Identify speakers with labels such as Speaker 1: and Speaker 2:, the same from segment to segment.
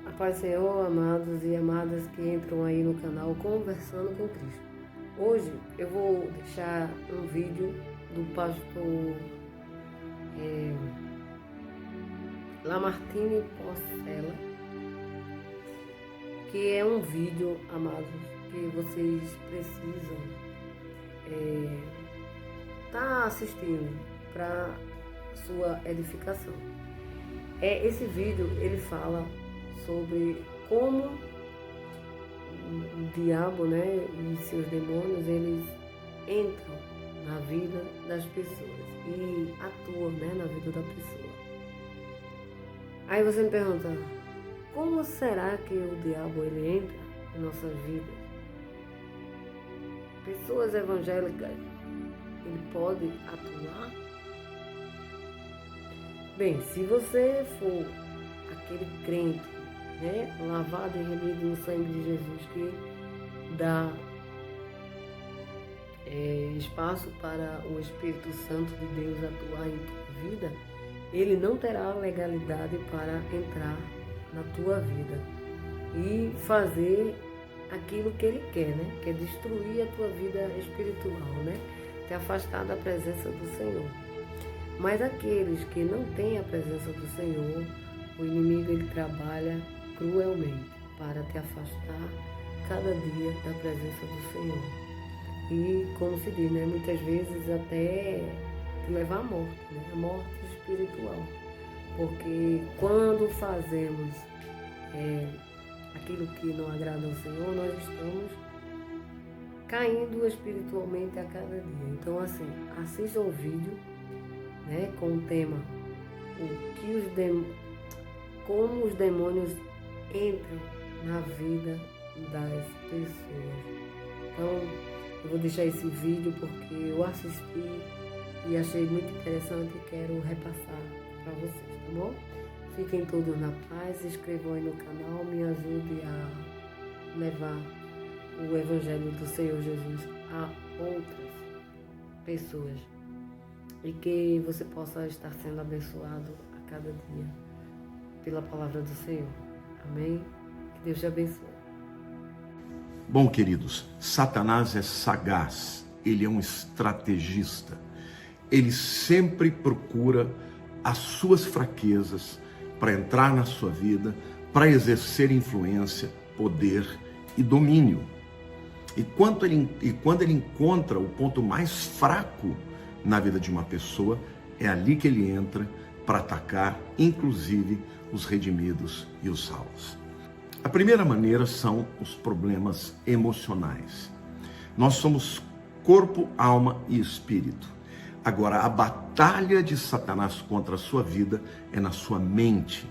Speaker 1: A paz do Senhor, amados e amadas que entram aí no canal Conversando com Cristo. Hoje eu vou deixar um vídeo do pastor Lamartine Porcela, que é um vídeo, amados, que vocês precisam estar assistindo para sua edificação. Esse vídeo ele fala sobre como o diabo, e seus demônios, eles entram na vida das pessoas e atuam, na vida da pessoa. Aí você me pergunta, como será que o diabo ele entra em nossas vidas? Pessoas evangélicas, ele pode atuar? Bem, se você for aquele crente, lavado e remido no sangue de Jesus, que dá espaço para o Espírito Santo de Deus atuar em tua vida, ele não terá legalidade para entrar na tua vida e fazer aquilo que ele quer, que é destruir a tua vida espiritual, te afastar da presença do Senhor. Mas aqueles que não têm a presença do Senhor, o inimigo ele trabalha cruelmente para te afastar cada dia da presença do Senhor. E, como se diz, muitas vezes até te levar à morte, a morte espiritual. Porque quando fazemos aquilo que não agrada ao Senhor, nós estamos caindo espiritualmente a cada dia. Então, assim, assista o vídeo, com o tema como os demônios entram na vida das pessoas. Então, eu vou deixar esse vídeo porque eu assisti e achei muito interessante e quero repassar para vocês, tá bom? Fiquem todos na paz, se inscrevam aí no canal, me ajude a levar o Evangelho do Senhor Jesus a outras pessoas e que você possa estar sendo abençoado a cada dia pela palavra do Senhor. Amém? Que Deus te abençoe.
Speaker 2: Bom, queridos, Satanás é sagaz, ele é um estrategista. Ele sempre procura as suas fraquezas para entrar na sua vida, para exercer influência, poder e domínio. E quando ele encontra o ponto mais fraco na vida de uma pessoa, é ali que ele entra para atacar, inclusive, os redimidos e os salvos. A primeira maneira são os problemas emocionais. Nós somos corpo, alma e espírito. Agora, a batalha de Satanás contra a sua vida é na sua mente.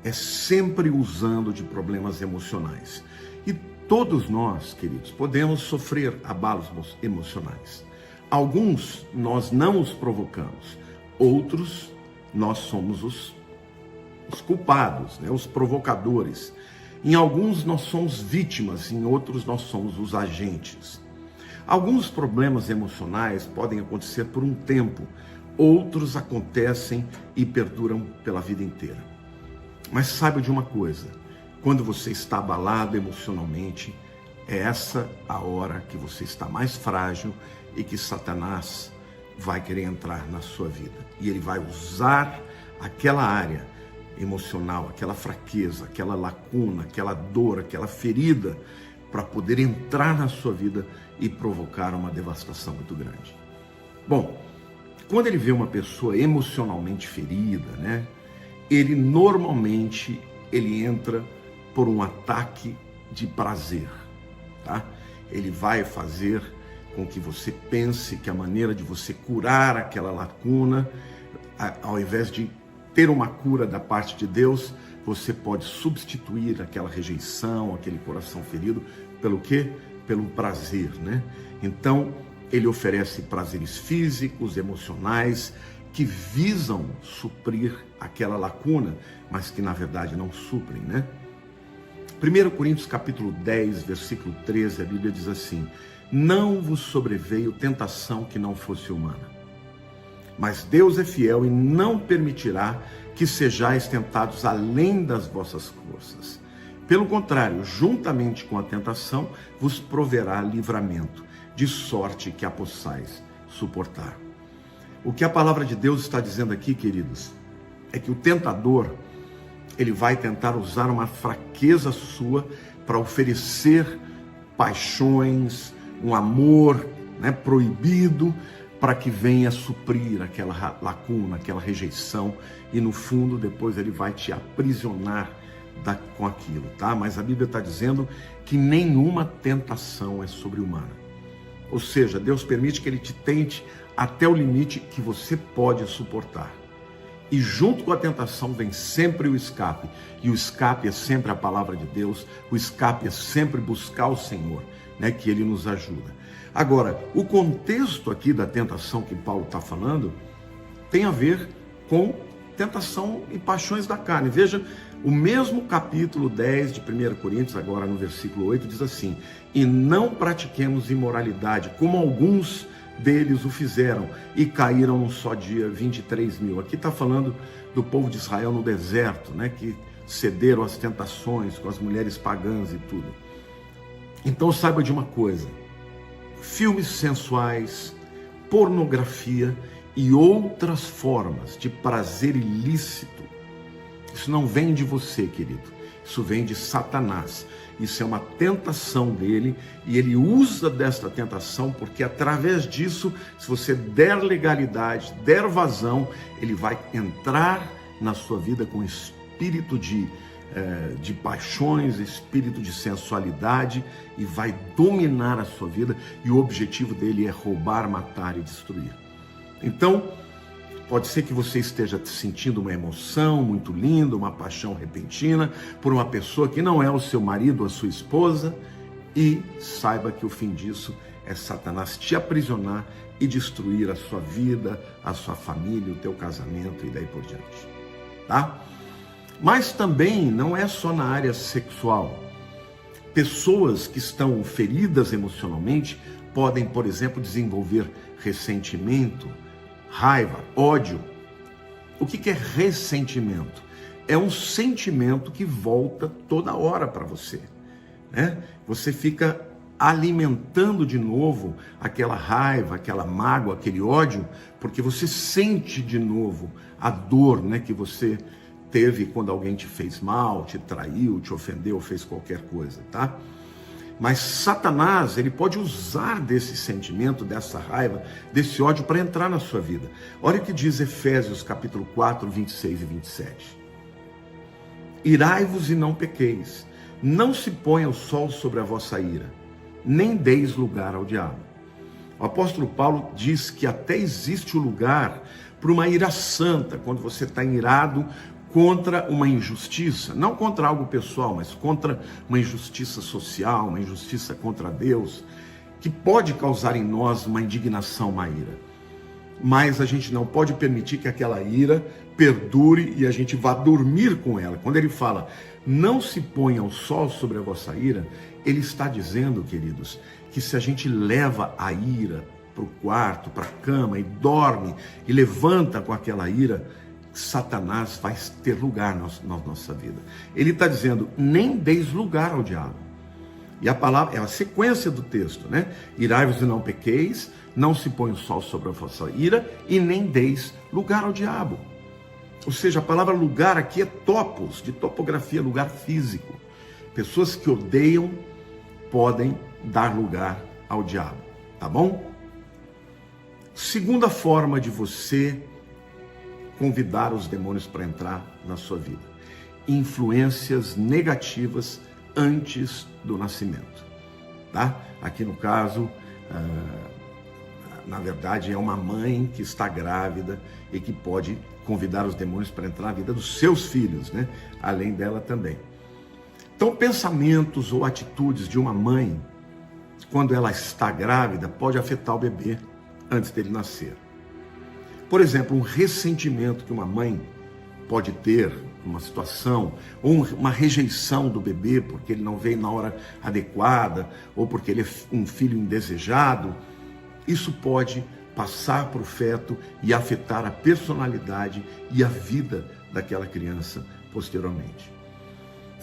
Speaker 2: É sempre usando de problemas emocionais. E todos nós, queridos, podemos sofrer abalos emocionais. Alguns nós não os provocamos, outros nós somos os culpados, os provocadores. Em alguns nós somos vítimas, em outros nós somos os agentes. Alguns problemas emocionais podem acontecer por um tempo, outros acontecem e perduram pela vida inteira. Mas saiba de uma coisa, quando você está abalado emocionalmente, é essa a hora que você está mais frágil e que Satanás vai querer entrar na sua vida. E ele vai usar aquela área emocional, aquela fraqueza, aquela lacuna, aquela dor, aquela ferida, para poder entrar na sua vida e provocar uma devastação muito grande. Bom, quando ele vê uma pessoa emocionalmente ferida, ele normalmente entra por um ataque de prazer, tá? Ele vai fazer com que você pense que a maneira de você curar aquela lacuna, ao invés de ter uma cura da parte de Deus, você pode substituir aquela rejeição, aquele coração ferido, pelo quê? Pelo prazer, Então, ele oferece prazeres físicos, emocionais, que visam suprir aquela lacuna, mas que na verdade não suprem, 1 Coríntios capítulo 10, versículo 13, a Bíblia diz assim: não vos sobreveio tentação que não fosse humana, Mas Deus é fiel e não permitirá que sejais tentados além das vossas forças. Pelo contrário, juntamente com a tentação, vos proverá livramento, de sorte que a possais suportar. O que a palavra de Deus está dizendo aqui, queridos, é que o tentador, ele vai tentar usar uma fraqueza sua para oferecer paixões, um amor, proibido, para que venha suprir aquela lacuna, aquela rejeição, e no fundo depois ele vai te aprisionar com aquilo, tá? Mas a Bíblia está dizendo que nenhuma tentação é sobre-humana. Ou seja, Deus permite que ele te tente até o limite que você pode suportar. E junto com a tentação vem sempre o escape. E o escape é sempre a palavra de Deus. O escape é sempre buscar o Senhor, que Ele nos ajuda. Agora, o contexto aqui da tentação que Paulo está falando tem a ver com tentação e paixões da carne. Veja, o mesmo capítulo 10 de 1 Coríntios, agora no versículo 8, diz assim: e não pratiquemos imoralidade, como alguns deles o fizeram, e caíram num só dia 23 mil. Aqui está falando do povo de Israel no deserto, que cederam às tentações, com as mulheres pagãs e tudo. Então saiba de uma coisa: filmes sensuais, pornografia e outras formas de prazer ilícito, isso não vem de você, querido. Isso vem de Satanás. Isso é uma tentação dele, e ele usa desta tentação porque através disso, se você der legalidade, der vazão, ele vai entrar na sua vida com espírito de paixões, espírito de sensualidade, e vai dominar a sua vida, e o objetivo dele é roubar, matar e destruir. Então, pode ser que você esteja sentindo uma emoção muito linda, uma paixão repentina por uma pessoa que não é o seu marido ou a sua esposa, e saiba que o fim disso é Satanás te aprisionar e destruir a sua vida, a sua família, o teu casamento e daí por diante, tá? Mas também não é só na área sexual. Pessoas que estão feridas emocionalmente podem, por exemplo, desenvolver ressentimento, raiva, ódio. O que é ressentimento? É um sentimento que volta toda hora para você, Você fica alimentando de novo aquela raiva, aquela mágoa, aquele ódio, porque você sente de novo a dor, que você teve quando alguém te fez mal, te traiu, te ofendeu, fez qualquer coisa, tá? Mas Satanás, ele pode usar desse sentimento, dessa raiva, desse ódio para entrar na sua vida. Olha o que diz Efésios capítulo 4, 26 e 27. Irai-vos e não pequeis, não se ponha o sol sobre a vossa ira, nem deis lugar ao diabo. O apóstolo Paulo diz que até existe o lugar para uma ira santa, quando você está irado contra uma injustiça, não contra algo pessoal, mas contra uma injustiça social, uma injustiça contra Deus, que pode causar em nós uma indignação, uma ira. Mas a gente não pode permitir que aquela ira perdure e a gente vá dormir com ela. Quando ele fala, não se ponha o sol sobre a vossa ira, ele está dizendo, queridos, que se a gente leva a ira para o quarto, para a cama, e dorme, e levanta com aquela ira, Satanás vai ter lugar na nossa vida. Ele está dizendo, nem deis lugar ao diabo. E a palavra é a sequência do texto, Irai-vos e não pequeis, não se põe o sol sobre a vossa ira, e nem deis lugar ao diabo. Ou seja, a palavra lugar aqui é topos, de topografia, lugar físico. Pessoas que odeiam podem dar lugar ao diabo, tá bom? Segunda forma de você convidar os demônios para entrar na sua vida: influências negativas antes do nascimento, tá? Aqui no caso, na verdade é uma mãe que está grávida e que pode convidar os demônios para entrar na vida dos seus filhos, além dela também. Então, pensamentos ou atitudes de uma mãe, quando ela está grávida, pode afetar o bebê antes dele nascer. Por exemplo, um ressentimento que uma mãe pode ter numa situação, ou uma rejeição do bebê porque ele não veio na hora adequada, ou porque ele é um filho indesejado, isso pode passar para o feto e afetar a personalidade e a vida daquela criança posteriormente.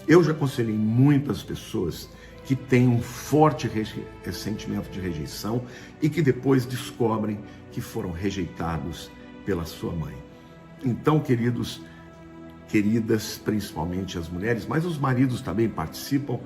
Speaker 2: Eu já aconselhei muitas pessoas que têm um forte sentimento de rejeição e que depois descobrem que foram rejeitados pela sua mãe. Então, queridos, queridas, principalmente as mulheres, mas os maridos também participam.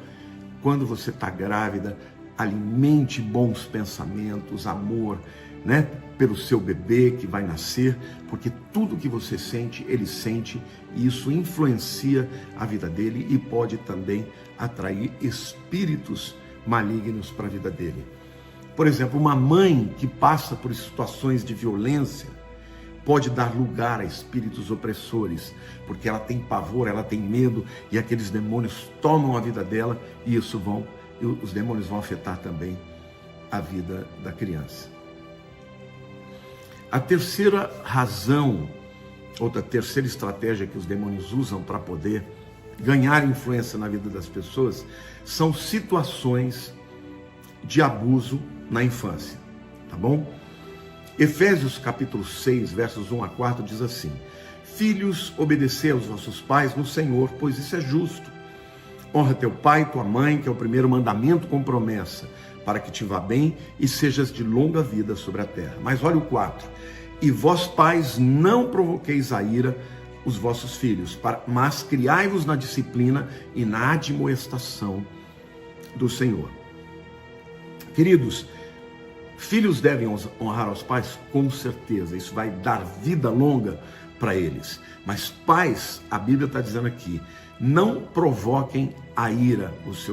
Speaker 2: Quando você está grávida, alimente bons pensamentos, amor, né, pelo seu bebê que vai nascer, porque tudo que você sente, ele sente, e isso influencia a vida dele e pode também atrair espíritos malignos para a vida dele. Por exemplo, uma mãe que passa por situações de violência pode dar lugar a espíritos opressores, porque ela tem pavor, ela tem medo, e aqueles demônios tomam a vida dela, e os demônios vão afetar também a vida da criança. A terceira razão, outra terceira estratégia que os demônios usam para poder ganhar influência na vida das pessoas, são situações de abuso na infância, tá bom? Efésios capítulo 6, versos 1 a 4 diz assim: Filhos, obedecei aos vossos pais no Senhor, pois isso é justo. Honra teu pai e tua mãe, que é o primeiro mandamento com promessa, para que te vá bem e sejas de longa vida sobre a terra. Mas olha o 4. E vós, pais, não provoqueis a ira os vossos filhos, mas criai-vos na disciplina e na admoestação do Senhor. Queridos, filhos devem honrar aos pais, com certeza. Isso vai dar vida longa para eles. Mas pais, a Bíblia está dizendo aqui, não provoquem a ira os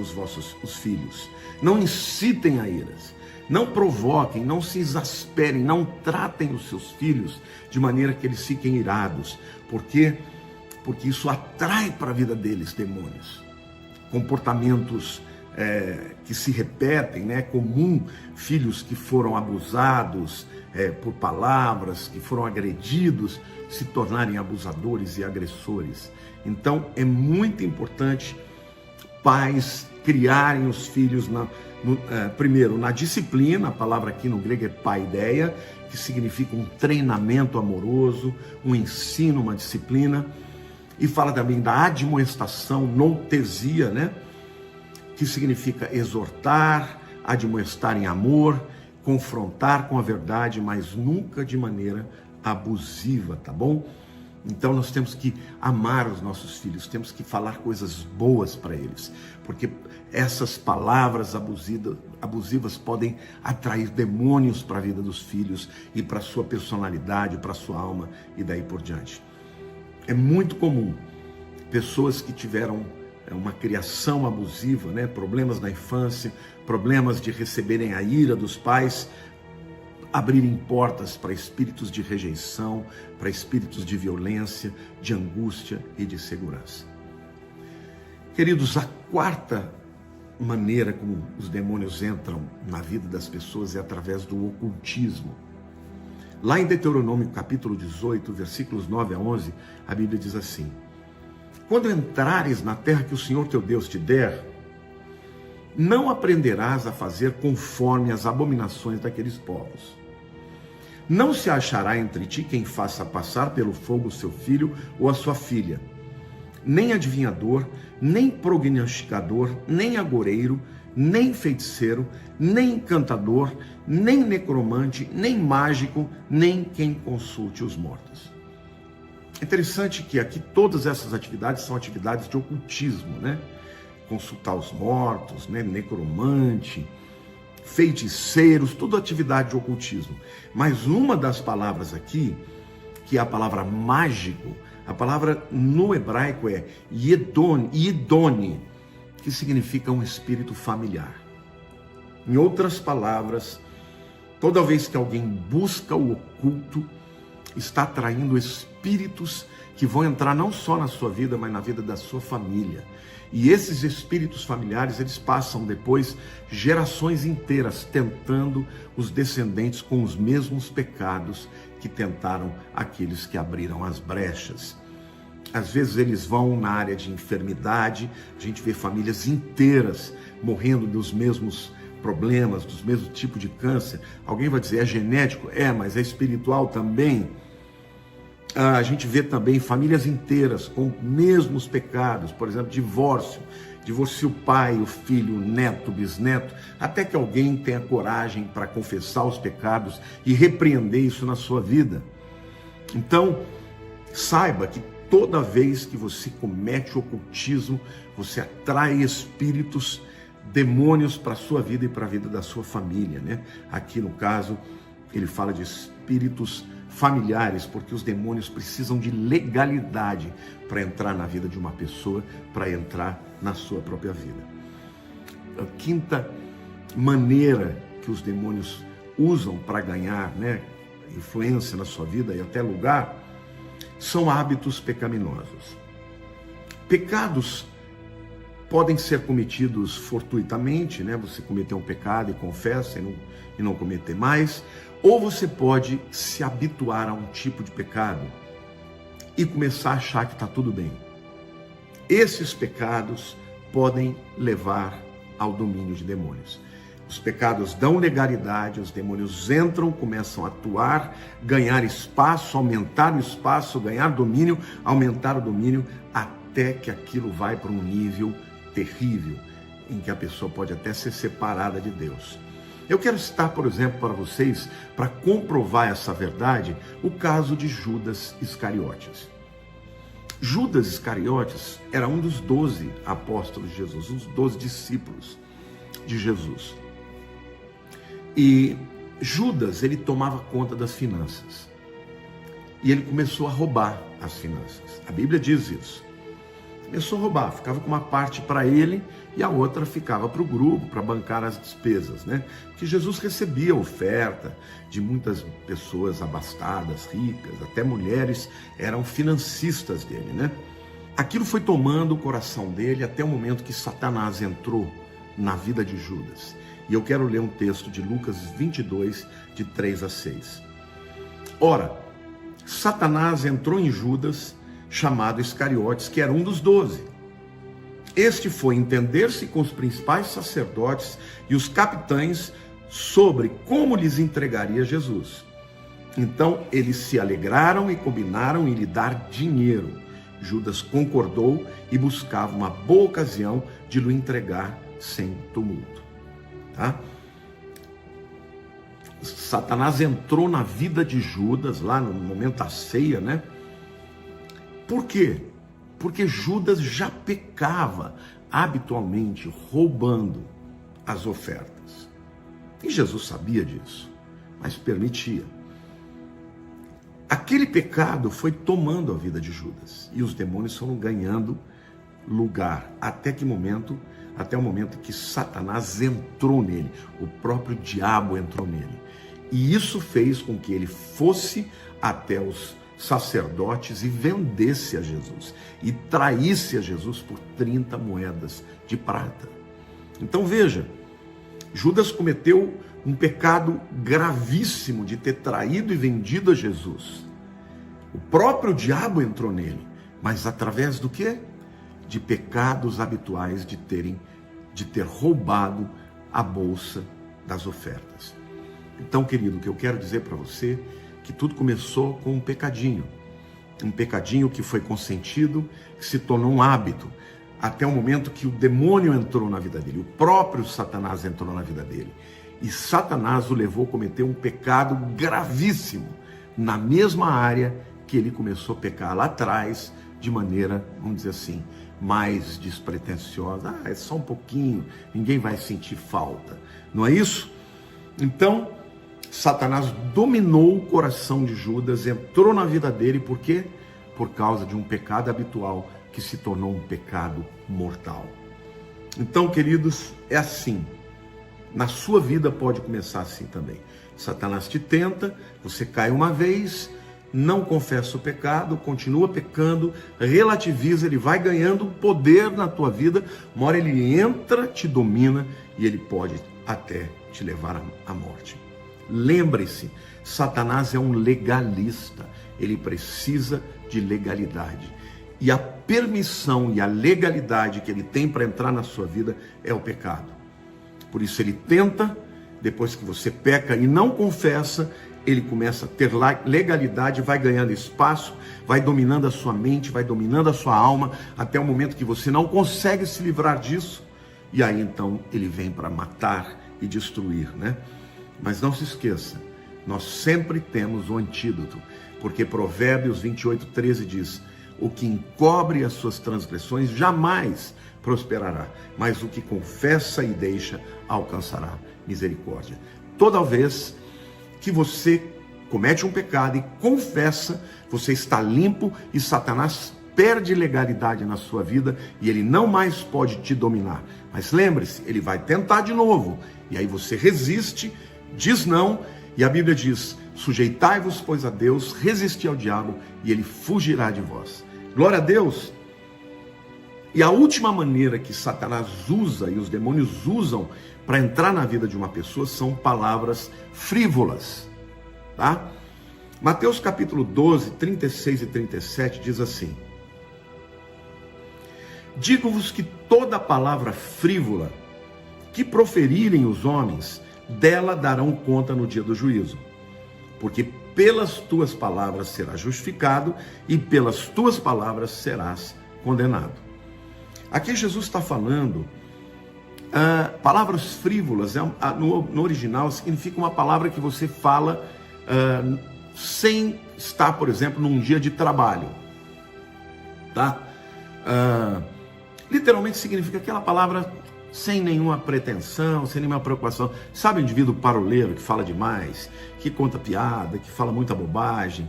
Speaker 2: filhos. Não incitem a iras. Não provoquem, não se exasperem, não tratem os seus filhos de maneira que eles fiquem irados. Por quê? Porque isso atrai para a vida deles demônios. Comportamentos que se repetem, né? É comum filhos que foram abusados por palavras, que foram agredidos, se tornarem abusadores e agressores. Então é muito importante pais criarem os filhos primeiro na disciplina. A palavra aqui no grego é paideia, que significa um treinamento amoroso, um ensino, uma disciplina, e fala também da admoestação, noutesia, né? Que significa exortar, admoestar em amor, confrontar com a verdade, mas nunca de maneira abusiva, tá bom? Então nós temos que amar os nossos filhos, temos que falar coisas boas para eles, porque essas palavras abusivas podem atrair demônios para a vida dos filhos e para a sua personalidade, para a sua alma e daí por diante. É muito comum pessoas que tiveram uma criação abusiva, né? Problemas na infância, problemas de receberem a ira dos pais, abrirem portas para espíritos de rejeição, para espíritos de violência, de angústia e de segurança. Queridos, a quarta maneira como os demônios entram na vida das pessoas é através do ocultismo. Lá em Deuteronômio capítulo 18, versículos 9 a 11, a Bíblia diz assim: Quando entrares na terra que o Senhor teu Deus te der, não aprenderás a fazer conforme as abominações daqueles povos. Não se achará entre ti quem faça passar pelo fogo o seu filho ou a sua filha, nem adivinhador, nem prognosticador, nem agoreiro, nem feiticeiro, nem encantador, nem necromante, nem mágico, nem quem consulte os mortos. É interessante que aqui todas essas atividades são atividades de ocultismo, né? Consultar os mortos, né? Necromante, feiticeiros, tudo atividade de ocultismo. Mas uma das palavras aqui, que é a palavra mágico, a palavra no hebraico é yidone, que significa um espírito familiar. Em outras palavras, toda vez que alguém busca o oculto, está atraindo espíritos que vão entrar não só na sua vida, mas na vida da sua família. E esses espíritos familiares, eles passam depois gerações inteiras tentando os descendentes com os mesmos pecados que tentaram aqueles que abriram as brechas. Às vezes eles vão na área de enfermidade, a gente vê famílias inteiras morrendo dos mesmos problemas, dos mesmos tipos de câncer. Alguém vai dizer, é genético? É, mas é espiritual também. A gente vê também famílias inteiras com mesmos pecados, por exemplo, divórcio. Divorcia o pai, o filho, o neto, o bisneto, até que alguém tenha coragem para confessar os pecados e repreender isso na sua vida. Então, saiba que toda vez que você comete o ocultismo, você atrai espíritos, demônios para a sua vida e para a vida da sua família, né? Aqui no caso, ele fala de espíritos familiares, porque os demônios precisam de legalidade para entrar na vida de uma pessoa, para entrar na sua própria vida. A quinta maneira que os demônios usam para ganhar, né, influência na sua vida e até lugar, são hábitos pecaminosos. Pecados podem ser cometidos fortuitamente, né? Você cometeu um pecado e confessa e não cometer mais, ou você pode se habituar a um tipo de pecado e começar a achar que está tudo bem. Esses pecados podem levar ao domínio de demônios. Os pecados dão legalidade, os demônios entram, começam a atuar, ganhar espaço, aumentar o espaço, ganhar domínio, aumentar o domínio, até que aquilo vai para um nível terrível, em que a pessoa pode até ser separada de Deus. Eu quero citar, por exemplo, para vocês, para comprovar essa verdade, o caso de Judas Iscariotes. Judas Iscariotes era um dos 12 apóstolos de Jesus, um dos 12 discípulos de Jesus. E Judas, ele tomava conta das finanças. E ele começou a roubar as finanças. A Bíblia diz isso. Começou a roubar, ficava com uma parte para ele e a outra ficava para o grupo, para bancar as despesas, né? Que Jesus recebia oferta de muitas pessoas abastadas, ricas, até mulheres eram financistas dele, né? Aquilo foi tomando o coração dele até o momento que Satanás entrou na vida de Judas. E eu quero ler um texto de Lucas 22, de 3 a 6. Ora, Satanás entrou em Judas, chamado Iscariotes, que era um dos 12. Este foi entender-se com os principais sacerdotes e os capitães sobre como lhes entregaria Jesus. Então eles se alegraram e combinaram em lhe dar dinheiro. Judas concordou e buscava uma boa ocasião de lhe entregar sem tumulto. Tá? Satanás entrou na vida de Judas lá no momento da ceia, né? Por quê? Porque Judas já pecava habitualmente roubando as ofertas. E Jesus sabia disso, mas permitia. Aquele pecado foi tomando a vida de Judas e os demônios foram ganhando lugar até o momento que Satanás entrou nele, o próprio diabo entrou nele. E isso fez com que ele fosse até os sacerdotes e vendesse a Jesus e traísse a Jesus por 30 moedas de prata. Então veja, Judas cometeu um pecado gravíssimo de ter traído e vendido a Jesus. O próprio diabo entrou nele, mas através do quê? De pecados habituais de ter roubado a bolsa das ofertas. Então, querido, o que eu quero dizer para você que tudo começou com um pecadinho que foi consentido, que se tornou um hábito, até o momento que o demônio entrou na vida dele, o próprio Satanás entrou na vida dele, e Satanás o levou a cometer um pecado gravíssimo, na mesma área que ele começou a pecar lá atrás, de maneira, vamos dizer assim, mais despretensiosa. É só um pouquinho, ninguém vai sentir falta, não é isso? Então, Satanás dominou o coração de Judas, entrou na vida dele, por quê? Por causa de um pecado habitual que se tornou um pecado mortal. Então, queridos, é assim. Na sua vida pode começar assim também. Satanás te tenta, você cai uma vez, não confessa o pecado, continua pecando, relativiza, ele vai ganhando poder na tua vida, uma hora ele entra, te domina e ele pode até te levar à morte. Lembre-se, Satanás é um legalista, ele precisa de legalidade. E a permissão e a legalidade que ele tem para entrar na sua vida é o pecado. Por isso ele tenta, depois que você peca e não confessa, ele começa a ter legalidade, vai ganhando espaço, vai dominando a sua mente, vai dominando a sua alma, até o momento que você não consegue se livrar disso, e aí então ele vem para matar e destruir, né? Mas não se esqueça, nós sempre temos o antídoto, porque Provérbios 28:13 diz: o que encobre as suas transgressões jamais prosperará, mas o que confessa e deixa alcançará misericórdia. Toda vez que você comete um pecado e confessa, você está limpo e Satanás perde legalidade na sua vida e ele não mais pode te dominar. Mas lembre-se, ele vai tentar de novo, e aí você resiste, diz não, e a Bíblia diz: sujeitai-vos, pois, a Deus, resisti ao diabo e ele fugirá de vós. Glória a Deus! E a última maneira que Satanás usa e os demônios usam para entrar na vida de uma pessoa são palavras frívolas, tá? Mateus capítulo 12, 36 e 37 diz assim: digo-vos que toda palavra frívola que proferirem os homens, dela darão conta no dia do juízo. Porque pelas tuas palavras serás justificado e pelas tuas palavras serás condenado. Aqui Jesus está falando, palavras frívolas, no original significa uma palavra que você fala sem estar, por exemplo, num dia de trabalho, tá? Literalmente significa aquela palavra sem nenhuma pretensão, sem nenhuma preocupação. Sabe o indivíduo paroleiro que fala demais, que conta piada, que fala muita bobagem?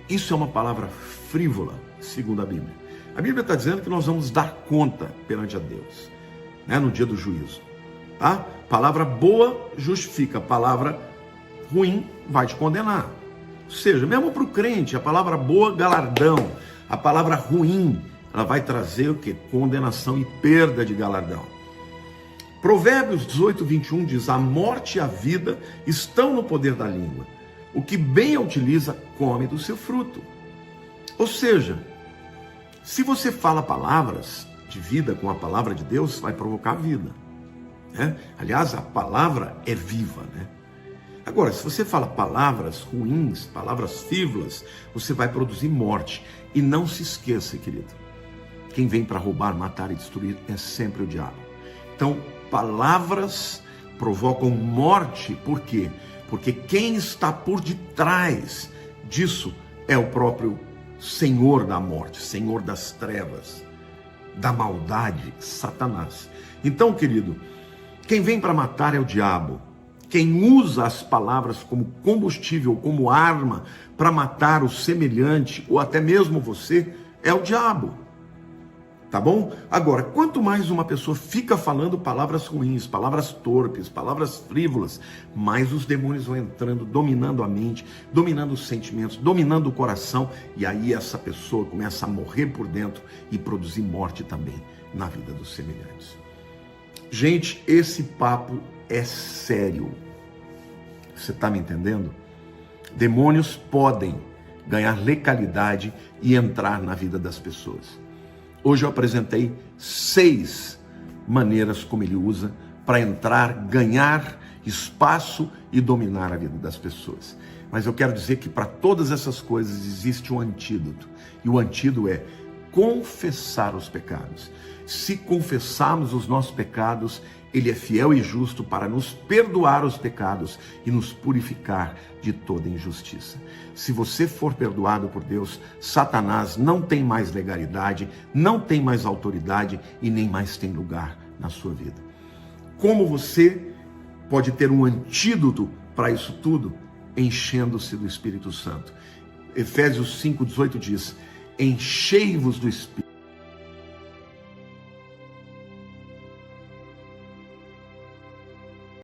Speaker 2: Isso é uma palavra frívola, segundo a Bíblia. A Bíblia está dizendo que nós vamos dar conta perante a Deus, né, no dia do juízo. Tá? Palavra boa justifica, palavra ruim vai te condenar. Ou seja, mesmo para o crente, a palavra boa, galardão. A palavra ruim, ela vai trazer o quê? Condenação e perda de galardão. Provérbios 18:21 diz: a morte e a vida estão no poder da língua. O que bem a utiliza, come do seu fruto. Ou seja, se você fala palavras de vida com a palavra de Deus, vai provocar vida, né? Aliás, a palavra é viva, né? Agora, se você fala palavras ruins, palavras frívolas, você vai produzir morte. E não se esqueça, querido, quem vem para roubar, matar e destruir é sempre o diabo. Então, palavras provocam morte. Por quê? Porque quem está por detrás disso é o próprio Senhor da morte, Senhor das trevas, da maldade, Satanás. Então, querido, quem vem para matar é o diabo. Quem usa as palavras como combustível, como arma para matar o semelhante ou até mesmo você, é o diabo. Tá bom? Agora, quanto mais uma pessoa fica falando palavras ruins, palavras torpes, palavras frívolas, mais os demônios vão entrando, dominando a mente, dominando os sentimentos, dominando o coração, e aí essa pessoa começa a morrer por dentro e produzir morte também na vida dos semelhantes. Gente, esse papo é sério. Você está me entendendo? Demônios podem ganhar legalidade e entrar na vida das pessoas. Hoje eu apresentei 6 maneiras como ele usa para entrar, ganhar espaço e dominar a vida das pessoas. Mas eu quero dizer que para todas essas coisas existe um antídoto. E o antídoto é confessar os pecados. Se confessarmos os nossos pecados, ele é fiel e justo para nos perdoar os pecados e nos purificar de toda injustiça. Se você for perdoado por Deus, Satanás não tem mais legalidade, não tem mais autoridade e nem mais tem lugar na sua vida. Como você pode ter um antídoto para isso tudo? Enchendo-se do Espírito Santo. Efésios 5:18 diz: enchei-vos do Espírito.